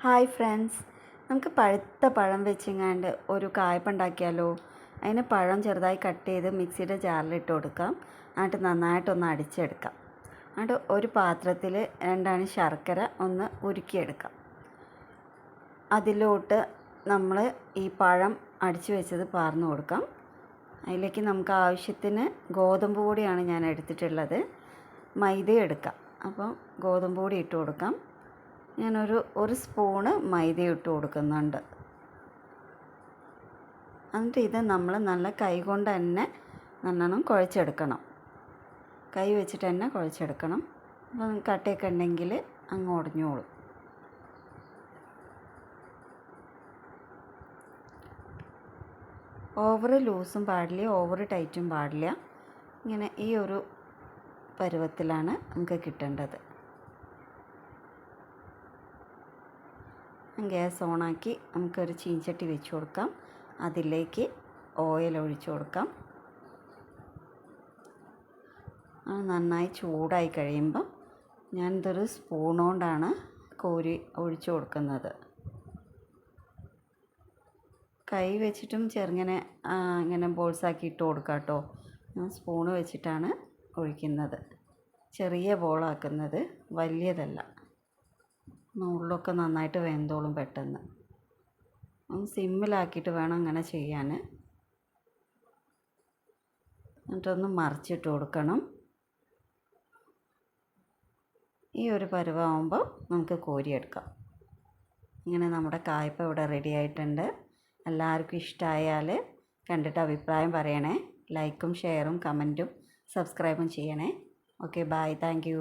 Hi friends, നമുക്ക് പഴുത്ത പഴം വെച്ചിങ്ങാണ്ട് ഒരു കായ്പ ഉണ്ടാക്കിയാലോ. അതിന് പഴം ചെറുതായി കട്ട് ചെയ്ത് മിക്സിയുടെ ജാറിലിട്ട് കൊടുക്കാം. എന്നിട്ട് നന്നായിട്ടൊന്ന് അടിച്ചെടുക്കാം. എന്നിട്ട് ഒരു പാത്രത്തിൽ 2 അണി ശർക്കര ഒന്ന് ഉരുക്കിയെടുക്കാം. അതിലോട്ട് നമ്മൾ ഈ പഴം അടിച്ചു വെച്ചത് പാർന്നു കൊടുക്കാം. അതിലേക്ക് നമുക്ക് ആവശ്യത്തിന് ഗോതമ്പ് പൊടിയാണ് ഞാൻ എടുത്തിട്ടുള്ളത്. മൈദ എടുക്കാം. അപ്പോൾ ഗോതമ്പ് പൊടി ഇട്ട് കൊടുക്കാം. ഞാനൊരു സ്പൂണ് മൈദ ഇട്ട് കൊടുക്കുന്നുണ്ട്. എന്നിട്ട് ഇത് നമ്മൾ നല്ല കൈ കൊണ്ട് തന്നെ നല്ലോണം കുഴച്ചെടുക്കണം. കൈ വെച്ചിട്ട് തന്നെ കുഴച്ചെടുക്കണം. അപ്പം കട്ടയൊക്കെ ഉണ്ടെങ്കിൽ അങ്ങ് ഉടഞ്ഞോളും. ഓവർ ലൂസും പാടില്ല, ഓവർ ടൈറ്റും പാടില്ല. ഇങ്ങനെ ഈ ഒരു പരുവത്തിലാണ് നമുക്ക് കിട്ടേണ്ടത്. ഗ്യാസ് ഓണാക്കി നമുക്കൊരു ചീനച്ചട്ടി വെച്ച് കൊടുക്കാം. അതിലേക്ക് ഓയിൽ ഒഴിച്ചു കൊടുക്കാം. നന്നായി ചൂടായി കഴിയുമ്പം ഞാനിതൊരു സ്പൂൺ കൊണ്ടാണ് കോരി ഒഴിച്ചു കൊടുക്കുന്നത്. കൈ വെച്ചിട്ടും ചെറുങ്ങനെ ഇങ്ങനെ ബോൾസാക്കി ഇട്ട് കൊടുക്കാം കേട്ടോ. ഞാൻ സ്പൂണ് വെച്ചിട്ടാണ് ഒഴിക്കുന്നത്. ചെറിയ ബോളാക്കുന്നത്, വലിയതല്ല. ഉള്ളൊക്കെ നന്നായിട്ട് വെന്തോളും പെട്ടെന്ന്. സിമ്മിലാക്കിയിട്ട് വേണം അങ്ങനെ ചെയ്യാൻ. എന്നിട്ടൊന്ന് മറിച്ചിട്ട് കൊടുക്കണം. ഈ ഒരു പരുവമാകുമ്പോൾ നമുക്ക് കോരിയെടുക്കാം. ഇങ്ങനെ നമ്മുടെ കായ്പ ഇവിടെ റെഡി ആയിട്ടുണ്ട്. എല്ലാവർക്കും ഇഷ്ടമായാൽ കണ്ടിട്ട് അഭിപ്രായം പറയണേ. ലൈക്കും ഷെയറും കമൻറ്റും സബ്സ്ക്രൈബും ചെയ്യണേ. Okay, bye, thank U.